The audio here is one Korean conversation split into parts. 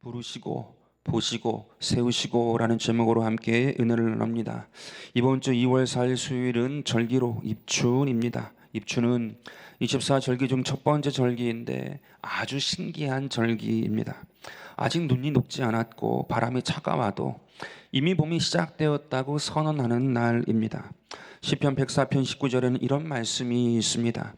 부르시고 보시고 세우시고 라는 제목으로 함께 은혜를 나눕니다. 이번 주 2월 4일 수요일은 절기로 입춘입니다. 입춘은 24절기 중 첫 번째 절기인데 아주 신기한 절기입니다. 아직 눈이 녹지 않았고 바람이 차가워도 이미 봄이 시작되었다고 선언하는 날입니다. 시편 104편 19절에는 이런 말씀이 있습니다.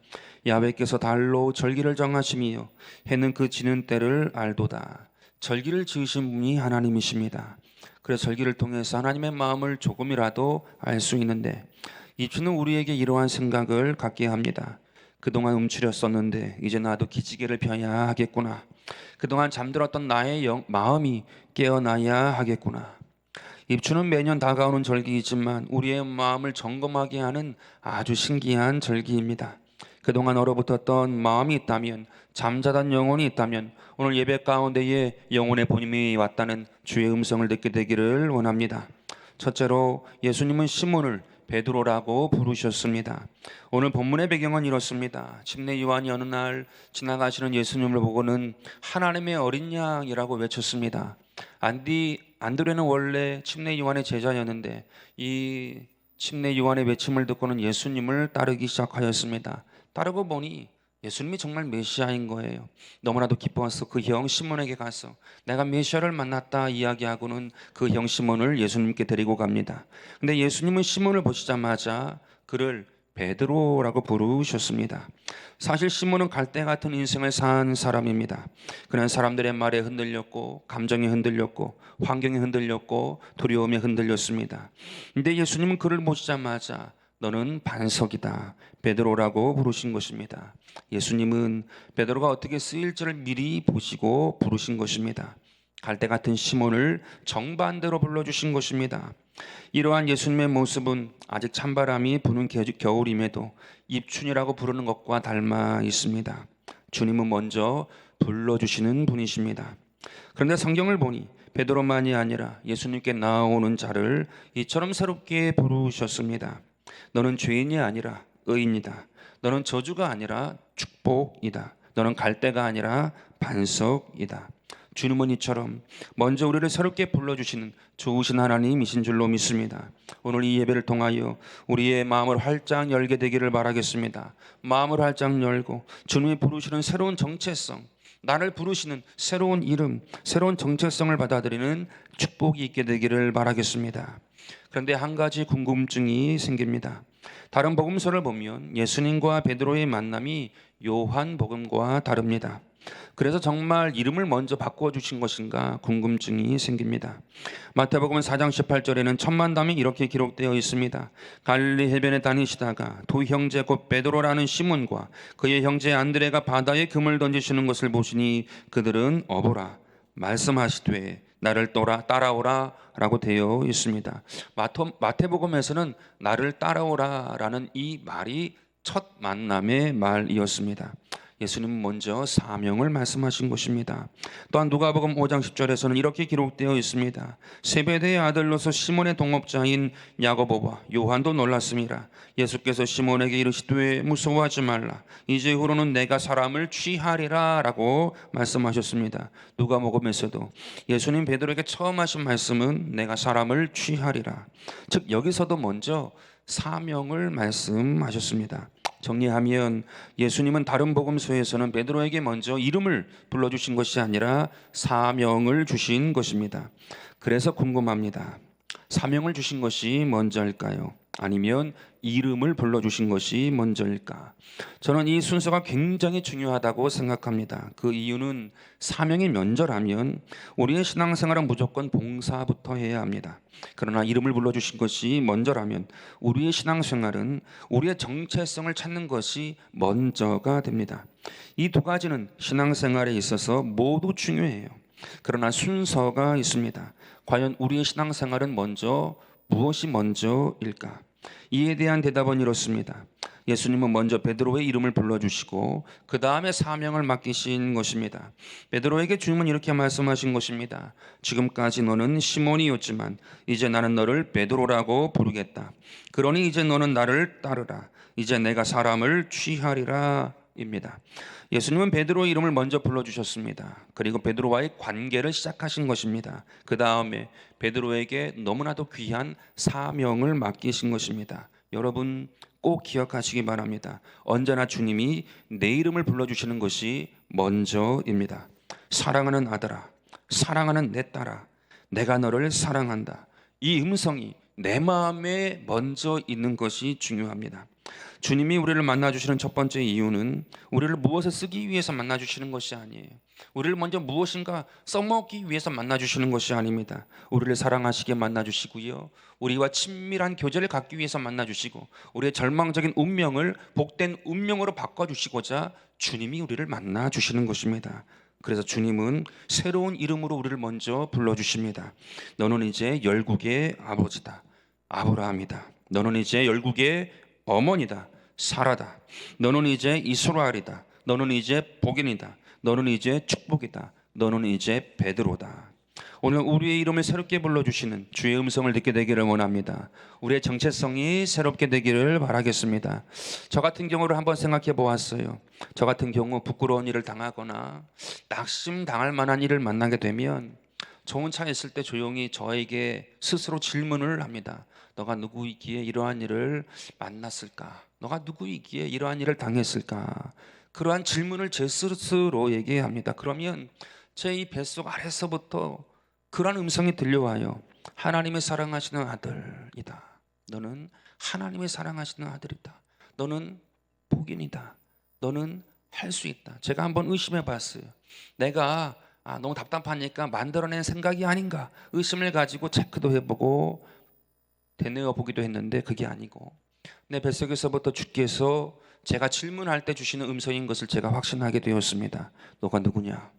야훼께서 달로 절기를 정하시며 해는 그 지는 때를 알도다. 절기를 지으신 분이 하나님이십니다. 그래서 절기를 통해서 하나님의 마음을 조금이라도 알 수 있는데 입춘은 우리에게 이러한 생각을 갖게 합니다. 그동안 움츠렸었는데 이제 나도 기지개를 펴야 하겠구나. 그동안 잠들었던 나의 마음이 깨어나야 하겠구나. 입춘은 매년 다가오는 절기이지만 우리의 마음을 점검하게 하는 아주 신기한 절기입니다. 그동안 얼어붙었던 마음이 있다면, 잠자던 영혼이 있다면 오늘 예배 가운데에 영혼의 본임이 왔다는 주의 음성을 듣게 되기를 원합니다. 첫째로 예수님은 시몬을 베드로라고 부르셨습니다. 오늘 본문의 배경은 이렇습니다. 침례 요한이 어느 날 지나가시는 예수님을 보고는 하나님의 어린 양이라고 외쳤습니다. 안드레는 원래 침례 요한의 제자였는데 이 침례 요한의 외침을 듣고는 예수님을 따르기 시작하였습니다. 따르고 보니 예수님이 정말 메시아인 거예요. 너무나도 기뻐서 그 형 시몬에게 가서 내가 메시아를 만났다 이야기하고는 그 형 시몬을 예수님께 데리고 갑니다. 근데 예수님은 시몬을 보시자마자 그를 베드로라고 부르셨습니다. 사실 시몬은 갈대 같은 인생을 산 사람입니다. 그는 사람들의 말에 흔들렸고 감정에 흔들렸고 환경에 흔들렸고 두려움에 흔들렸습니다. 근데 예수님은 그를 보시자마자 너는 반석이다, 베드로라고 부르신 것입니다. 예수님은 베드로가 어떻게 쓰일지를 미리 보시고 부르신 것입니다. 갈대 같은 시몬을 정반대로 불러주신 것입니다. 이러한 예수님의 모습은 아직 찬바람이 부는 겨울임에도 입춘이라고 부르는 것과 닮아 있습니다. 주님은 먼저 불러주시는 분이십니다. 그런데 성경을 보니 베드로만이 아니라 예수님께 나아오는 자를 이처럼 새롭게 부르셨습니다. 너는 죄인이 아니라 의인이다. 너는 저주가 아니라 축복이다. 너는 갈대가 아니라 반석이다. 주님은 이처럼 먼저 우리를 새롭게 불러주시는 좋으신 하나님이신 줄로 믿습니다. 오늘 이 예배를 통하여 우리의 마음을 활짝 열게 되기를 바라겠습니다. 마음을 활짝 열고 주님이 부르시는 새로운 정체성, 나를 부르시는 새로운 이름, 새로운 정체성을 받아들이는 축복이 있게 되기를 바라겠습니다. 그런데 한 가지 궁금증이 생깁니다. 다른 복음서를 보면 예수님과 베드로의 만남이 요한복음과 다릅니다. 그래서 정말 이름을 먼저 바꿔주신 것인가 궁금증이 생깁니다. 마태복음 4장 18절에는 천만담이 이렇게 기록되어 있습니다. 갈릴리 해변에 다니시다가 두 형제 곧 베드로라는 시몬과 그의 형제 안드레가 바다에 금을 던지시는 것을 보시니 그들은 어보라 말씀하시되 나를 따라오라 라고 되어 있습니다. 마태복음에서는 나를 따라오라 라는 이 말이 첫 만남의 말이었습니다. 예수님은 먼저 사명을 말씀하신 것입니다. 또한 누가복음 5장 10절에서는 이렇게 기록되어 있습니다. 세베대의 아들로서 시몬의 동업자인 야고보와 요한도 놀랐습니다. 예수께서 시몬에게 이르시되 무서워하지 말라. 이제후로는 내가 사람을 취하리라 라고 말씀하셨습니다. 누가복음에서도 예수님 베드로에게 처음 하신 말씀은 내가 사람을 취하리라. 즉 여기서도 먼저 사명을 말씀하셨습니다. 정리하면 예수님은 다른 복음서에서는 베드로에게 먼저 이름을 불러주신 것이 아니라 사명을 주신 것입니다. 그래서 궁금합니다. 사명을 주신 것이 먼저일까요? 아니면 이름을 불러주신 것이 먼저일까? 저는 이 순서가 굉장히 중요하다고 생각합니다. 그 이유는 사명이 먼저라면 우리의 신앙생활은 무조건 봉사부터 해야 합니다. 그러나 이름을 불러주신 것이 먼저라면 우리의 신앙생활은 우리의 정체성을 찾는 것이 먼저가 됩니다. 이 두 가지는 신앙생활에 있어서 모두 중요해요. 그러나 순서가 있습니다. 과연 우리의 신앙생활은 무엇이 먼저일까? 이에 대한 대답은 이렇습니다. 예수님은 먼저 베드로의 이름을 불러주시고 그 다음에 사명을 맡기신 것입니다. 베드로에게 주님은 이렇게 말씀하신 것입니다. 지금까지 너는 시몬이었지만 이제 나는 너를 베드로라고 부르겠다. 그러니 이제 너는 나를 따르라. 이제 내가 사람을 취하리라 입니다. 예수님은 베드로의 이름을 먼저 불러주셨습니다. 그리고 베드로와의 관계를 시작하신 것입니다. 그 다음에 베드로에게 너무나도 귀한 사명을 맡기신 것입니다. 여러분 꼭 기억하시기 바랍니다. 언제나 주님이 내 이름을 불러주시는 것이 먼저입니다. 사랑하는 아들아, 사랑하는 내 딸아, 내가 너를 사랑한다. 이 음성이 내 마음에 먼저 있는 것이 중요합니다. 주님이 우리를 만나주시는 첫 번째 이유는 우리를 무엇에 쓰기 위해서 만나주시는 것이 아니에요. 우리를 먼저 무엇인가 써먹기 위해서 만나주시는 것이 아닙니다. 우리를 사랑하시게 만나주시고요, 우리와 친밀한 교제를 갖기 위해서 만나주시고, 우리의 절망적인 운명을 복된 운명으로 바꿔주시고자 주님이 우리를 만나주시는 것입니다. 그래서 주님은 새로운 이름으로 우리를 먼저 불러주십니다. 너는 이제 열국의 아버지다, 아브라함이다. 너는 이제 열국의 어머니다, 사라다. 너는 이제 이스라엘이다. 너는 이제 복인이다. 너는 이제 축복이다. 너는 이제 베드로다. 오늘 우리의 이름을 새롭게 불러주시는 주의 음성을 듣게 되기를 원합니다. 우리의 정체성이 새롭게 되기를 바라겠습니다. 저 같은 경우를 한번 생각해 보았어요. 저 같은 경우 부끄러운 일을 당하거나 낙심당할 만한 일을 만나게 되면 좋은 차에 있을 때 조용히 저에게 스스로 질문을 합니다. 너가 누구이기에 이러한 일을 만났을까? 너가 누구이기에 이러한 일을 당했을까? 그러한 질문을 제 스스로에게 합니다. 그러면 제 이 뱃속 아래서부터 그러한 음성이 들려와요. 하나님의 사랑하시는 아들이다. 너는 하나님의 사랑하시는 아들이다. 너는 복인이다. 너는 할 수 있다. 제가 한번 의심해 봤어요. 내가 너무 답답하니까 만들어낸 생각이 아닌가 의심을 가지고 체크도 해보고 되뇌어 보기도 했는데 그게 아니고 내 뱃속에서부터 주께서 제가 질문할 때 주시는 음성인 것을 제가 확신하게 되었습니다. 너가 누구냐?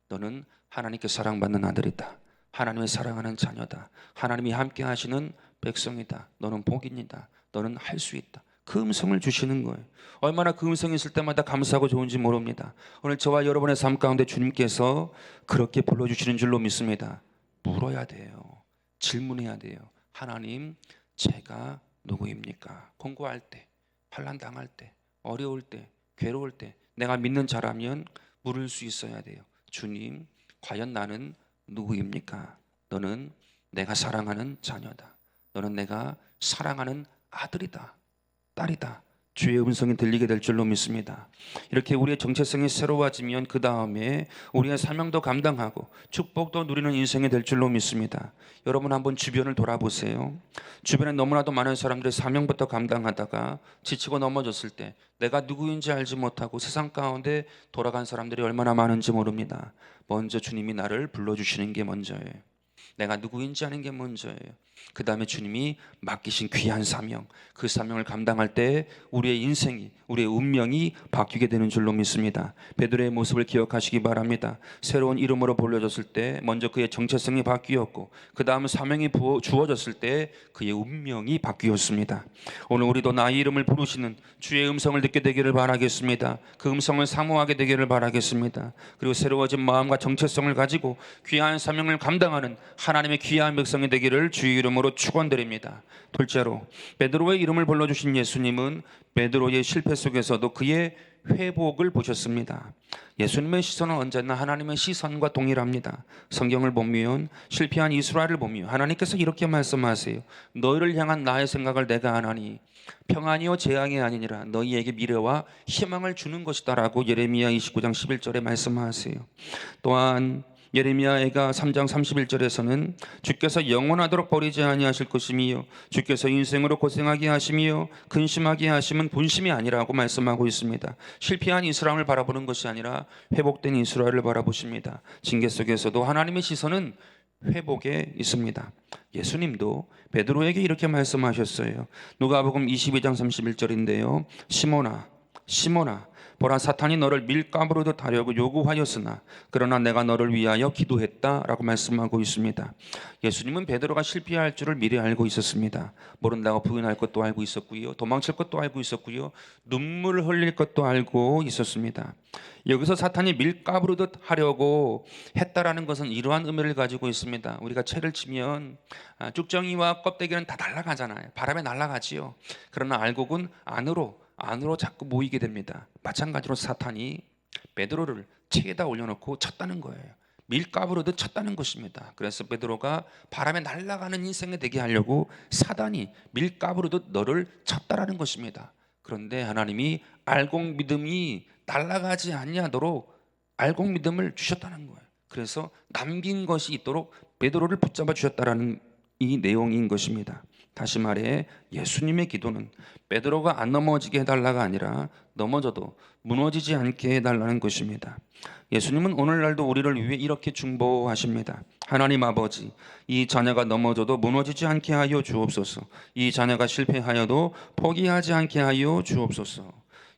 너는 하나님께 사랑받는 아들이다. 하나님의 사랑하는 자녀다. 하나님이 함께 하시는 백성이다. 너는 복입니다. 너는 할 수 있다. 그 음성을 주시는 거예요. 얼마나 그 음성이 있을 때마다 감사하고 좋은지 모릅니다. 오늘 저와 여러분의 삶 가운데 주님께서 그렇게 불러주시는 줄로 믿습니다. 물어야 돼요. 질문해야 돼요. 하나님, 제가 누구입니까? 공고할 때, 환난 당할 때, 어려울 때, 괴로울 때 내가 믿는 자라면 물을 수 있어야 돼요. 주님, 과연 나는 누구입니까? 너는 내가 사랑하는 자녀다. 너는 내가 사랑하는 아들이다, 딸이다. 주의 음성이 들리게 될 줄로 믿습니다. 이렇게 우리의 정체성이 새로워지면 그 다음에 우리의 사명도 감당하고 축복도 누리는 인생이 될 줄로 믿습니다. 여러분 한번 주변을 돌아보세요. 주변에 너무나도 많은 사람들이 사명부터 감당하다가 지치고 넘어졌을 때 내가 누구인지 알지 못하고 세상 가운데 돌아간 사람들이 얼마나 많은지 모릅니다. 먼저 주님이 나를 불러주시는 게 먼저예요. 내가 누구인지 아는 게 먼저예요. 그 다음에 주님이 맡기신 귀한 사명, 그 사명을 감당할 때 우리의 인생이, 우리의 운명이 바뀌게 되는 줄로 믿습니다. 베드로의 모습을 기억하시기 바랍니다. 새로운 이름으로 불려졌을 때 먼저 그의 정체성이 바뀌었고 그 다음 사명이 주어졌을 때 그의 운명이 바뀌었습니다. 오늘 우리도 나의 이름을 부르시는 주의 음성을 듣게 되기를 바라겠습니다. 그 음성을 사모하게 되기를 바라겠습니다. 그리고 새로워진 마음과 정체성을 가지고 귀한 사명을 감당하는 하나님의 귀한 백성이 되기를 주의 이름으로 축원드립니다. 둘째로 베드로의 이름을 불러주신 예수님은 베드로의 실패 속에서도 그의 회복을 보셨습니다. 예수님의 시선은 언제나 하나님의 시선과 동일합니다. 성경을 보면 실패한 이스라엘을 보며 하나님께서 이렇게 말씀하세요. 너희를 향한 나의 생각을 내가 아나니 평안이요 재앙이 아니니라 너희에게 미래와 희망을 주는 것이다 라고 예레미야 29장 11절에 말씀하세요. 또한 예레미야가 3장 31절에서는 주께서 영원하도록 버리지 아니하실 것이며 주께서 인생으로 고생하게 하시며 근심하게 하심은 본심이 아니라고 말씀하고 있습니다. 실패한 이스라엘을 바라보는 것이 아니라 회복된 이스라엘을 바라보십니다. 징계 속에서도 하나님의 시선은 회복에 있습니다. 예수님도 베드로에게 이렇게 말씀하셨어요. 누가복음 22장 31절인데요. 시몬아 보라 사탄이 너를 밀가부르듯 하려고 요구하였으나 그러나 내가 너를 위하여 기도했다라고 말씀하고 있습니다. 예수님은 베드로가 실패할 줄을 미리 알고 있었습니다. 모른다고 부인할 것도 알고 있었고요. 도망칠 것도 알고 있었고요. 눈물을 흘릴 것도 알고 있었습니다. 여기서 사탄이 밀가부르듯 하려고 했다라는 것은 이러한 의미를 가지고 있습니다. 우리가 채를 치면 쭉정이와 껍데기는 다 날아가잖아요. 바람에 날아가지요. 그러나 알곡은 안으로 안으로 자꾸 모이게 됩니다. 마찬가지로 사탄이 베드로를 책에다 올려놓고 쳤다는 거예요. 밀가부르듯 쳤다는 것입니다. 그래서 베드로가 바람에 날아가는 인생이 되게 하려고 사단이 밀가부르듯 너를 쳤다라는 것입니다. 그런데 하나님이 알곡 믿음이 날아가지 아니하도록 알곡 믿음을 주셨다는 거예요. 그래서 남긴 것이 있도록 베드로를 붙잡아 주셨다라는 이 내용인 것입니다. 다시 말해 예수님의 기도는 베드로가 안 넘어지게 해달라가 아니라 넘어져도 무너지지 않게 해달라는 것입니다. 예수님은 오늘날도 우리를 위해 이렇게 중보하십니다. 하나님 아버지, 이 자녀가 넘어져도 무너지지 않게 하여 주옵소서. 이 자녀가 실패하여도 포기하지 않게 하여 주옵소서.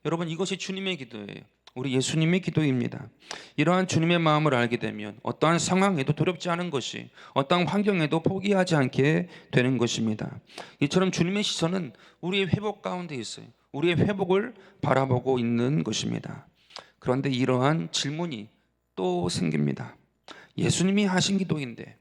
여러분, 이것이 주님의 기도예요. 우리 예수님의 기도입니다. 이러한 주님의 마음을 알게 되면 어떠한 상황에도 두렵지 않은 것이, 어떠한 환경에도 포기하지 않게 되는 것입니다. 이처럼 주님의 시선은 우리의 회복 가운데 있어요. 우리의 회복을 바라보고 있는 것입니다. 그런데 이러한 질문이 또 생깁니다. 예수님이 하신 기도인데,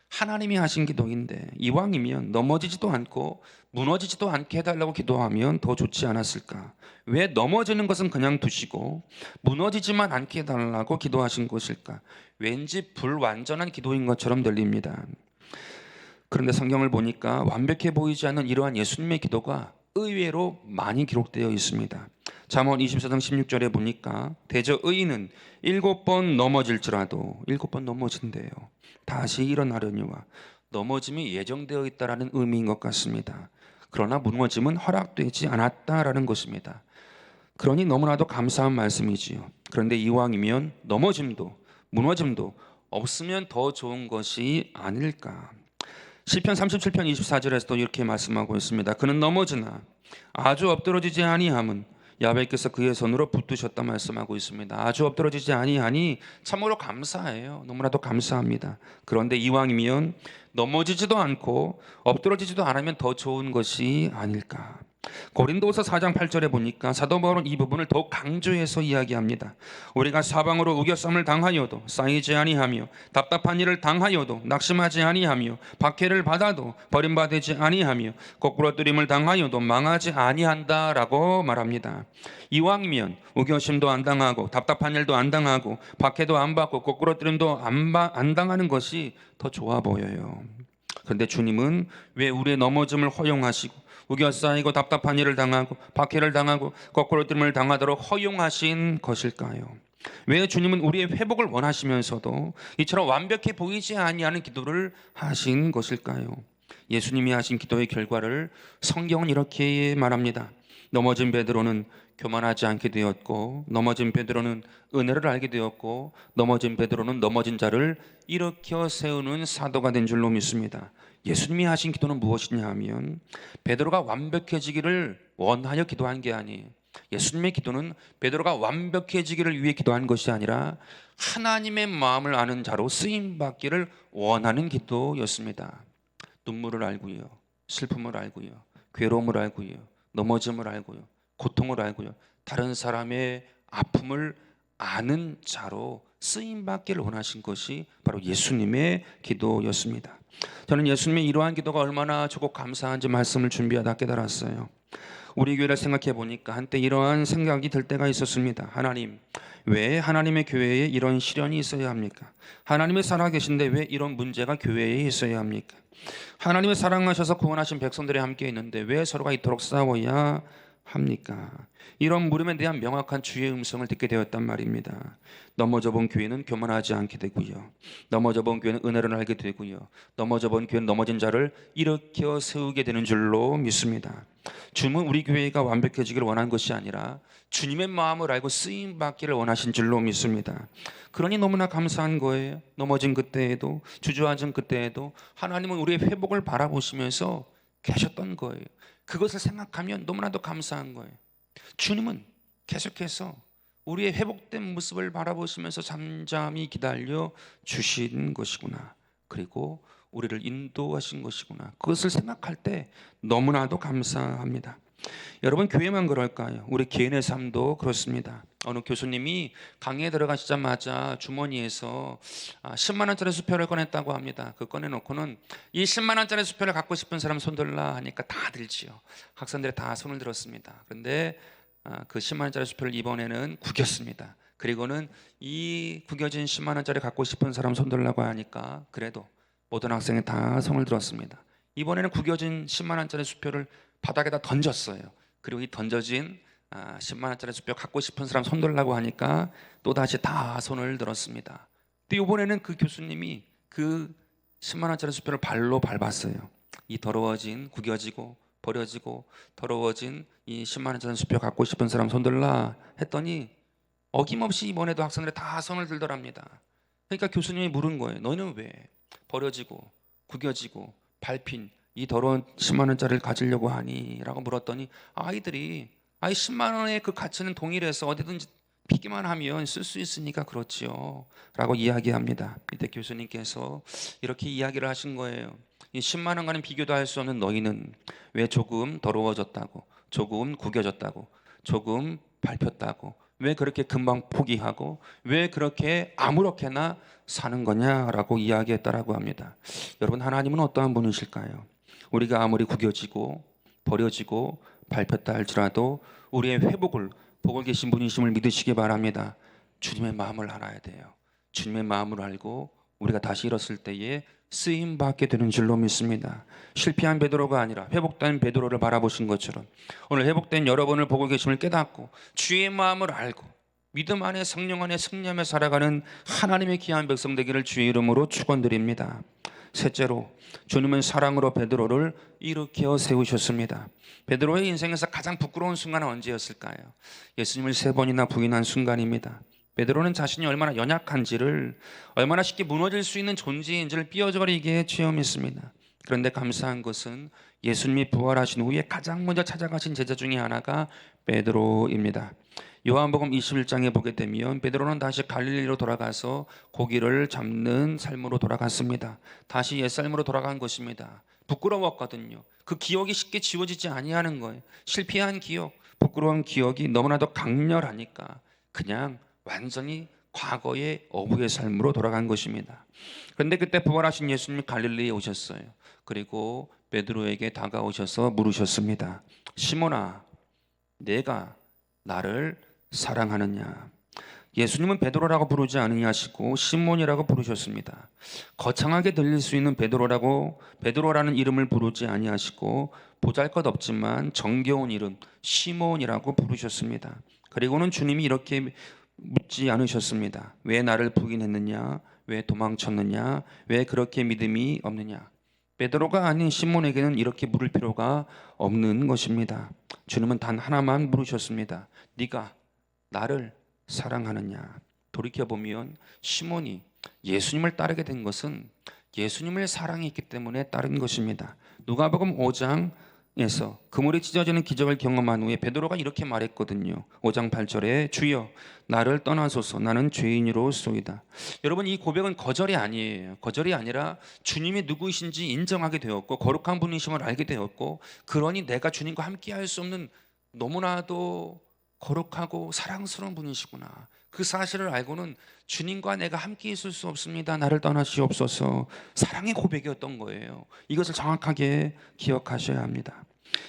하나님이 하신 기도인데 이왕이면 넘어지지도 않고 무너지지도 않게 해달라고 기도하면 더 좋지 않았을까? 왜 넘어지는 것은 그냥 두시고 무너지지만 않게 해달라고 기도하신 것일까? 왠지 불완전한 기도인 것처럼 들립니다. 그런데 성경을 보니까 완벽해 보이지 않는 이러한 예수님의 기도가 의외로 많이 기록되어 있습니다. 잠언 24장 16절에 보니까 대저 의인은 7번 넘어질지라도 7번 넘어진대요. 다시 일어나려니와 넘어짐이 예정되어 있다라는 의미인 것 같습니다. 그러나 무너짐은 허락되지 않았다라는 것입니다. 그러니 너무나도 감사한 말씀이지요. 그런데 이왕이면 넘어짐도 무너짐도 없으면 더 좋은 것이 아닐까. 시편 37편 24절에서도 이렇게 말씀하고 있습니다. 그는 넘어지나 아주 엎드러지지 아니함은 야훼께서 그의 손으로 붙드셨다 말씀하고 있습니다. 아주 엎드러지지 아니하니 참으로 감사해요. 너무나도 감사합니다. 그런데 이왕이면 넘어지지도 않고 엎드러지지도 않으면 더 좋은 것이 아닐까. 고린도서 4장 8절에 보니까 사도 바울은 이 부분을 더욱 강조해서 이야기합니다. 우리가 사방으로 우겨쌈을 당하여도 쌓이지 아니하며 답답한 일을 당하여도 낙심하지 아니하며 박해를 받아도 버림받지 아니하며 거꾸러뜨림을 당하여도 망하지 아니한다라고 말합니다. 이왕이면 우겨심도 안 당하고 답답한 일도 안 당하고 박해도 안 받고 거꾸러뜨림도 안 당하는 것이 더 좋아 보여요. 그런데 주님은 왜 우리의 넘어짐을 허용하시고 우겨싸이고 답답한 일을 당하고 박해를 당하고 거꾸로뜸을 당하도록 허용하신 것일까요? 왜 주님은 우리의 회복을 원하시면서도 이처럼 완벽해 보이지 아니하는 기도를 하신 것일까요? 예수님이 하신 기도의 결과를 성경은 이렇게 말합니다. 넘어진 베드로는 교만하지 않게 되었고, 넘어진 베드로는 은혜를 알게 되었고, 넘어진 베드로는 넘어진 자를 일으켜 세우는 사도가 된 줄로 믿습니다. 예수님이 하신 기도는 무엇이냐 하면 베드로가 완벽해지기를 원하여 기도한 게 아니에요. 예수님의 기도는 베드로가 완벽해지기를 위해 기도한 것이 아니라 하나님의 마음을 아는 자로 쓰임받기를 원하는 기도였습니다. 눈물을 알고요, 슬픔을 알고요, 괴로움을 알고요, 넘어짐을 알고요, 고통을 알고요, 다른 사람의 아픔을 아는 자로 쓰임받기를 원하신 것이 바로 예수님의 기도였습니다. 저는 예수님의 이러한 기도가 얼마나 좋고 감사한지 말씀을 준비하다 깨달았어요. 우리 교회를 생각해 보니까 한때 이러한 생각이 들 때가 있었습니다. 하나님, 왜 하나님의 교회에 이런 시련이 있어야 합니까? 하나님이 살아계신데 왜 이런 문제가 교회에 있어야 합니까? 하나님을 사랑하셔서 구원하신 백성들이 함께 있는데 왜 서로가 이토록 싸워야 합니까? 이런 물음에 대한 명확한 주의 음성을 듣게 되었단 말입니다. 넘어져 본 교회는 교만하지 않게 되고요, 넘어져 본 교회는 은혜를 알게 되고요, 넘어져 본 교회는 넘어진 자를 일으켜 세우게 되는 줄로 믿습니다. 주님은 우리 교회가 완벽해지기를 원한 것이 아니라 주님의 마음을 알고 쓰임받기를 원하신 줄로 믿습니다. 그러니 너무나 감사한 거예요. 넘어진 그때에도, 주저앉은 그때에도 하나님은 우리의 회복을 바라보시면서 계셨던 거예요. 그것을 생각하면 너무나도 감사한 거예요. 주님은 계속해서 우리의 회복된 모습을 바라보시면서 잠잠히 기다려 주신 것이구나, 그리고 우리를 인도하신 것이구나, 그것을 생각할 때 너무나도 감사합니다. 여러분, 교회만 그럴까요? 우리 개인의 삶도 그렇습니다. 어느 교수님이 강의에 들어가시자마자 주머니에서 10만 원짜리 수표를 꺼냈다고 합니다. 그 꺼내놓고는 이 10만 원짜리 수표를 갖고 싶은 사람 손들라 하니까 다 들지요. 학생들이 다 손을 들었습니다. 그런데 그 10만 원짜리 수표를 이번에는 구겼습니다. 그리고는 이 구겨진 10만 원짜리 갖고 싶은 사람 손들라고 하니까 그래도 모든 학생이 다 손을 들었습니다. 이번에는 구겨진 10만 원짜리 수표를 바닥에다 던졌어요. 그리고 이 던져진 10만 원짜리 수표 갖고 싶은 사람 손들라고 하니까 또다시 다 손을 들었습니다. 근데 이번에는 그 교수님이 그 10만 원짜리 수표를 발로 밟았어요. 이 더러워진, 구겨지고 버려지고 더러워진 이 10만 원짜리 수표 갖고 싶은 사람 손들라 했더니 어김없이 이번에도 학생들이 다 손을 들더랍니다. 그러니까 교수님이 물은 거예요. 너는 왜 버려지고 구겨지고 밟힌 이 더러운 10만 원짜리를 가지려고 하니? 라고 물었더니 아이들이 10만 원의 그 가치는 동일해서 어디든지 비기만 하면 쓸 수 있으니까 그렇지요 라고 이야기합니다. 이때 교수님께서 이렇게 이야기를 하신 거예요. 이 10만 원과는 비교도 할 수 없는 너희는 왜 조금 더러워졌다고, 조금 구겨졌다고, 조금 밟혔다고, 왜 그렇게 금방 포기하고 왜 그렇게 아무렇게나 사는 거냐라고 이야기했다라고 합니다. 여러분, 하나님은 어떠한 분이실까요? 우리가 아무리 구겨지고 버려지고 밟혔다 할지라도 우리의 회복을 보고 계신 분이심을 믿으시기 바랍니다. 주님의 마음을 알아야 돼요. 주님의 마음을 알고 우리가 다시 일었을 때에 쓰임 받게 되는 줄로 믿습니다. 실패한 베드로가 아니라 회복된 베드로를 바라보신 것처럼 오늘 회복된 여러분을 보고 계심을 깨닫고 주의 마음을 알고 믿음 안에 성령 안에 승리하며 살아가는 하나님의 귀한 백성 되기를 주의 이름으로 축원드립니다. 셋째로, 주님은 사랑으로 베드로를 일으켜 세우셨습니다. 베드로의 인생에서 가장 부끄러운 순간은 언제였을까요? 예수님을 3번이나 부인한 순간입니다. 베드로는 자신이 얼마나 연약한지를, 얼마나 쉽게 무너질 수 있는 존재인지를 삐어져버리게 체험했습니다. 그런데 감사한 것은 예수님이 부활하신 후에 가장 먼저 찾아가신 제자 중에 하나가 베드로입니다. 요한복음 21장에 보게 되면 베드로는 다시 갈릴리로 돌아가서 고기를 잡는 삶으로 돌아갔습니다. 다시 옛삶으로 돌아간 것입니다. 부끄러웠거든요. 그 기억이 쉽게 지워지지 아니하는 거예요. 실패한 기억, 부끄러운 기억이 너무나도 강렬하니까 그냥 완전히 과거의 어부의 삶으로 돌아간 것입니다. 그런데 그때 부활하신 예수님이 갈릴리에 오셨어요. 그리고 베드로에게 다가오셔서 물으셨습니다. 시몬아, 내가 나를 사랑하느냐? 예수님은 베드로라고 부르지 않으냐시고 시몬이라고 부르셨습니다. 거창하게 들릴 수 있는 베드로라는 이름을 부르지 아니하시고 보잘것없지만 정겨운 이름 시몬이라고 부르셨습니다. 그리고는 주님이 이렇게 묻지 않으셨습니다. 왜 나를 부인했느냐? 왜 도망쳤느냐? 왜 그렇게 믿음이 없느냐? 베드로가 아닌 시몬에게는 이렇게 물을 필요가 없는 것입니다. 주님은 단 하나만 물으셨습니다. 네가 나를 사랑하느냐? 돌이켜보면 시몬이 예수님을 따르게 된 것은 예수님을 사랑이 있기 때문에 따른 것입니다. 누가복음 5장에서 그물이 찢어지는 기적을 경험한 후에 베드로가 이렇게 말했거든요. 5장 8절에 주여 나를 떠나소서 나는 죄인이로소이다. 여러분, 이 고백은 거절이 아니에요. 거절이 아니라 주님이 누구이신지 인정하게 되었고 거룩한 분이심을 알게 되었고, 그러니 내가 주님과 함께할 수 없는 너무나도 거룩하고 사랑스러운 분이시구나, 그 사실을 알고는 주님과 내가 함께 있을 수 없습니다. 나를 떠나시옵소서. 사랑의 고백이었던 거예요. 이것을 정확하게 기억하셔야 합니다.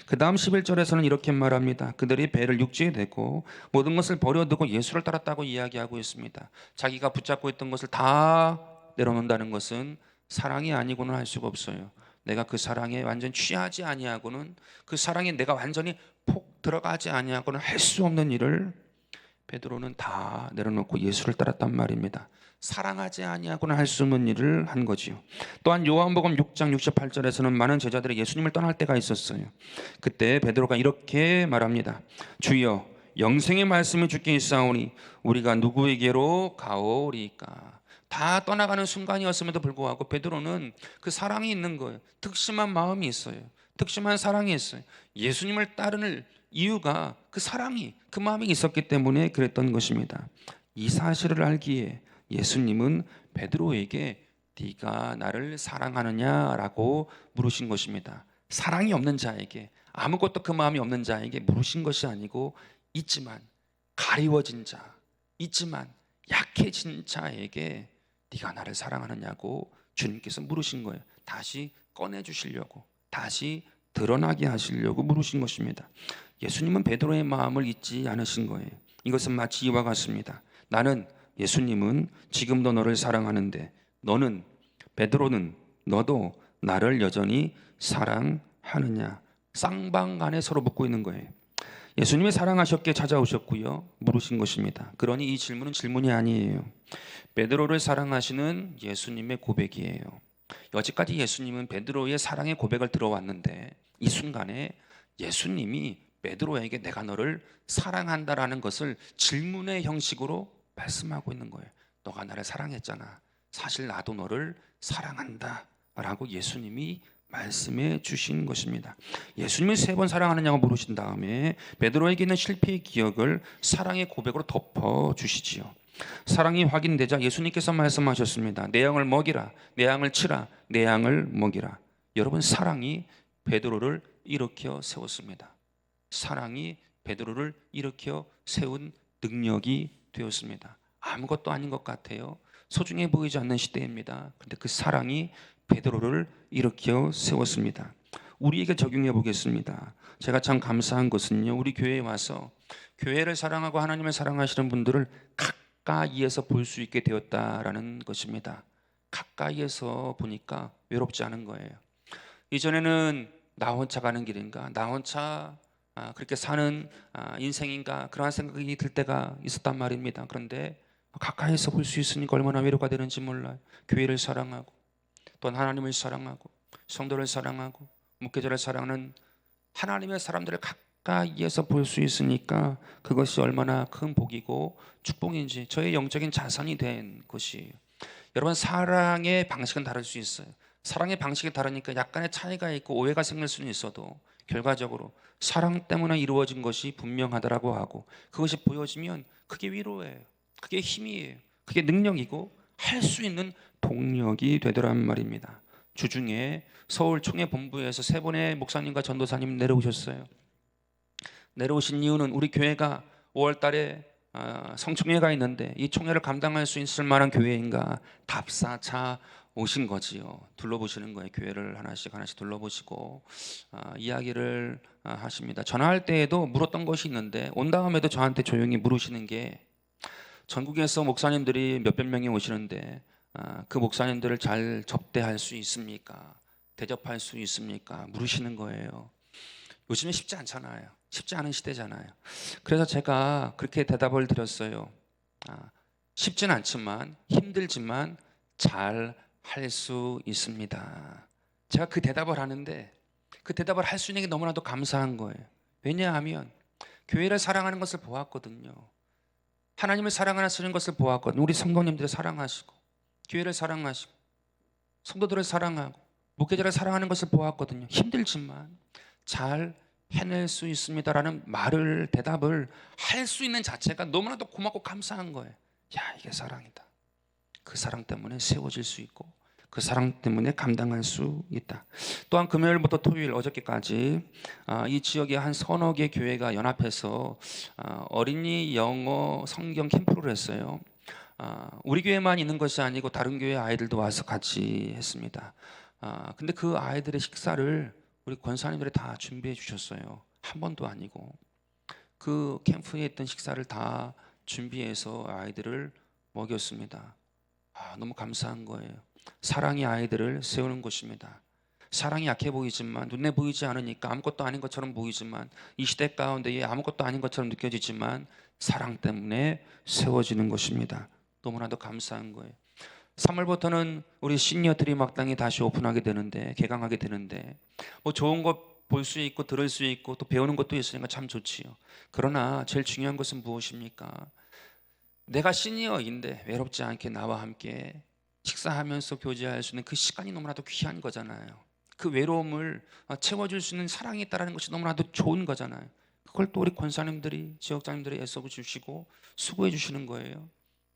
그 다음 11절에서는 이렇게 말합니다. 그들이 배를 육지에 대고 모든 것을 버려두고 예수를 따랐다고 이야기하고 있습니다. 자기가 붙잡고 있던 것을 다 내려놓는다는 것은 사랑이 아니고는 할 수가 없어요. 내가 그 사랑에 완전 취하지 아니하고는, 그 사랑에 내가 완전히 폭 들어가지 아니하고는 할 수 없는 일을 베드로는 다 내려놓고 예수를 따랐단 말입니다. 사랑하지 아니하고는 할 수 없는 일을 한 거지요. 또한 요한복음 6장 68절에서는 많은 제자들이 예수님을 떠날 때가 있었어요. 그때 베드로가 이렇게 말합니다. 주여, 영생의 말씀이 주께 있사오니 우리가 누구에게로 가오리까? 다 떠나가는 순간이었음에도 불구하고 베드로는 그 사랑이 있는 거예요. 특심한 마음이 있어요. 특심한 사랑이 있어요. 예수님을 따르는 이유가 그 사랑이, 그 마음이 있었기 때문에 그랬던 것입니다. 이 사실을 알기에 예수님은 베드로에게 네가 나를 사랑하느냐라고 물으신 것입니다. 사랑이 없는 자에게, 아무것도 그 마음이 없는 자에게 물으신 것이 아니고 있지만 가리워진 자, 있지만 약해진 자에게 네가 나를 사랑하느냐고 주님께서 물으신 거예요. 다시 꺼내주시려고, 다시 드러나게 하시려고 물으신 것입니다. 예수님은 베드로의 마음을 잊지 않으신 거예요. 이것은 마치 이와 같습니다. 나는, 예수님은 지금도 너를 사랑하는데 너는, 베드로는, 너도 나를 여전히 사랑하느냐? 쌍방간에 서로 묻고 있는 거예요. 예수님이 사랑하셨기에 찾아오셨고요, 물으신 것입니다. 그러니 이 질문은 질문이 아니에요. 베드로를 사랑하시는 예수님의 고백이에요. 여지까지 예수님은 베드로의 사랑의 고백을 들어왔는데 이 순간에 예수님이 베드로에게 내가 너를 사랑한다라는 것을 질문의 형식으로 말씀하고 있는 거예요. 너가 나를 사랑했잖아. 사실 나도 너를 사랑한다 라고 예수님이 말씀해 주신 것입니다. 예수님이 3번 사랑하느냐고 물으신 다음에 베드로에게 있는 실패의 기억을 사랑의 고백으로 덮어 주시지요. 사랑이 확인되자 예수님께서 말씀하셨습니다. 내 양을 먹이라, 내 양을 치라, 내 양을 먹이라. 여러분, 사랑이 베드로를 일으켜 세웠습니다. 사랑이 베드로를 일으켜 세운 능력이 되었습니다. 아무것도 아닌 것 같아요. 소중해 보이지 않는 시대입니다. 그런데 그 사랑이 베드로를 일으켜 세웠습니다. 우리에게 적용해 보겠습니다. 제가 참 감사한 것은요, 우리 교회에 와서 교회를 사랑하고 하나님을 사랑하시는 분들을 가까이에서 볼 수 있게 되었다라는 것입니다. 가까이에서 보니까 외롭지 않은 거예요. 이전에는 나 혼자 가는 길인가, 나 혼자 그렇게 사는 인생인가, 그러한 생각이 들 때가 있었단 말입니다. 그런데 가까이에서 볼 수 있으니까 얼마나 위로가 되는지 몰라요. 교회를 사랑하고 또한 하나님을 사랑하고 성도를 사랑하고 목회자를 사랑하는 하나님의 사람들을 가까이에서 볼 수 있으니까 그것이 얼마나 큰 복이고 축복인지 저의 영적인 자산이 된 것이에요. 여러분, 사랑의 방식은 다를 수 있어요. 사랑의 방식이 다르니까 약간의 차이가 있고 오해가 생길 수는 있어도 결과적으로 사랑 때문에 이루어진 것이 분명하다라고 하고 그것이 보여지면 그게 위로예요. 그게 힘이에요. 그게 능력이고 할 수 있는 동력이 되더란 말입니다. 주중에 서울 총회본부에서 3분의 목사님과 전도사님 내려오셨어요. 내려오신 이유는 우리 교회가 5월 달에 성총회가 있는데 이 총회를 감당할 수 있을 만한 교회인가 답사차 오신 거지요. 둘러보시는 거예요. 교회를 하나씩 둘러보시고 이야기를 하십니다. 전화할 때에도 물었던 것이 있는데 온 다음에도 저한테 조용히 물으시는 게, 전국에서 목사님들이 몇백 명이 오시는데 그 목사님들을 잘 접대할 수 있습니까? 대접할 수 있습니까? 물으시는 거예요. 요즘에 쉽지 않잖아요. 쉽지 않은 시대잖아요. 그래서 제가 그렇게 대답을 드렸어요. 쉽진 않지만 힘들지만 잘 할 수 있습니다. 제가 그 대답을 하는데 그 대답을 할 수 있는 게 너무나도 감사한 거예요. 왜냐하면 교회를 사랑하는 것을 보았거든요. 하나님을 사랑하시는 것을 보았거든요. 우리 성도님들을 사랑하시고 교회를 사랑하시고 성도들을 사랑하고 목회자를 사랑하는 것을 보았거든요. 힘들지만 잘 해낼 수 있습니다라는 말을, 대답을 할 수 있는 자체가 너무나도 고맙고 감사한 거예요. 야, 이게 사랑이다. 그 사랑 때문에 세워질 수 있고 그 사랑 때문에 감당할 수 있다. 또한 금요일부터 토요일, 어저께까지 이 지역의 한 서너 개 교회가 연합해서 어린이 영어 성경 캠프를 했어요. 우리 교회만 있는 것이 아니고 다른 교회 아이들도 와서 같이 했습니다. 근데 그 아이들의 식사를 우리 권사님들이 다 준비해 주셨어요. 한 번도 아니고 그 캠프에 있던 식사를 다 준비해서 아이들을 먹였습니다. 너무 감사한 거예요. 사랑이 아이들을 세우는 것입니다. 사랑이 약해 보이지만, 눈에 보이지 않으니까 아무것도 아닌 것처럼 보이지만, 이 시대 가운데에 아무것도 아닌 것처럼 느껴지지만 사랑 때문에 세워지는 것입니다. 너무나도 감사한 거예요. 3월부터는 우리 시니어 드림학당이 다시 오픈하게 되는데, 개강하게 되는데, 뭐 좋은 것 볼 수 있고 들을 수 있고 또 배우는 것도 있으니까 참 좋지요. 그러나 제일 중요한 것은 무엇입니까? 내가 시니어인데 외롭지 않게 나와 함께 식사하면서 교제할 수 있는 그 시간이 너무나도 귀한 거잖아요. 그 외로움을 채워줄 수 있는 사랑이 있다는 것이 너무나도 좋은 거잖아요. 그걸 또 우리 권사님들이, 지역장님들이 애써 주시고 수고해 주시는 거예요.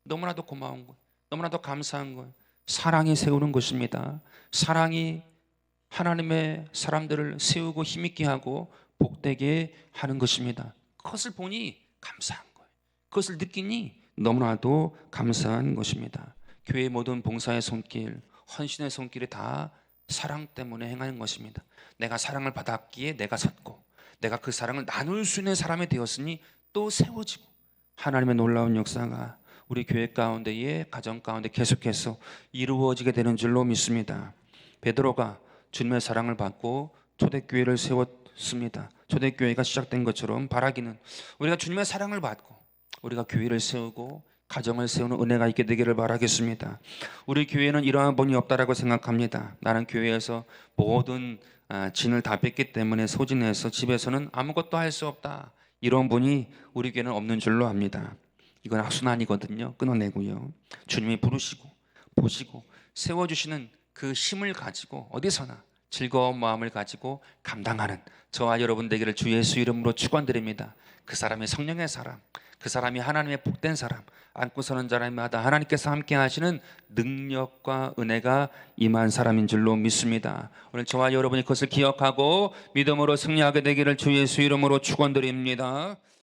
너무나도 고마운 거예요. 너무나도 감사한 거예요. 사랑이 세우는 것입니다. 사랑이 하나님의 사람들을 세우고 힘있게 하고 복되게 하는 것입니다. 그것을 보니 감사한 거예요. 그것을 느끼니 너무나도 감사한 것입니다. 교회의 모든 봉사의 손길, 헌신의 손길이 다 사랑 때문에 행하는 것입니다. 내가 사랑을 받았기에 내가 섰고, 내가 그 사랑을 나눌 수 있는 사람이 되었으니 또 세워지고, 하나님의 놀라운 역사가 우리 교회 가운데에, 가정 가운데 계속해서 이루어지게 되는 줄로 믿습니다. 베드로가 주님의 사랑을 받고 초대교회를 세웠습니다. 초대교회가 시작된 것처럼 바라기는 우리가 주님의 사랑을 받고 우리가 교회를 세우고 가정을 세우는 은혜가 있게 되기를 바라겠습니다. 우리 교회는 이러한 본이 없다라고 생각합니다. 나는 교회에서 모든 진을 다 뺐기 때문에 소진해서 집에서는 아무것도 할 수 없다, 이런 분이 우리 교회는 없는 줄로 압니다. 이건 악순환이거든요. 끊어내고요. 주님이 부르시고 보시고 세워주시는 그 힘을 가지고 어디서나 즐거운 마음을 가지고 감당하는 저와 여러분 되기를 주 예수 이름으로 축원드립니다. 그 사람이 성령의 사람, 그 사람이 하나님의 복된 사람, 안고 서는 자라마다 하나님께서 함께 하시는 능력과 은혜가 임한 사람인 줄로 믿습니다. 오늘 저와 여러분이 그것을 기억하고 믿음으로 승리하게 되기를 주 예수 이름으로 축원드립니다.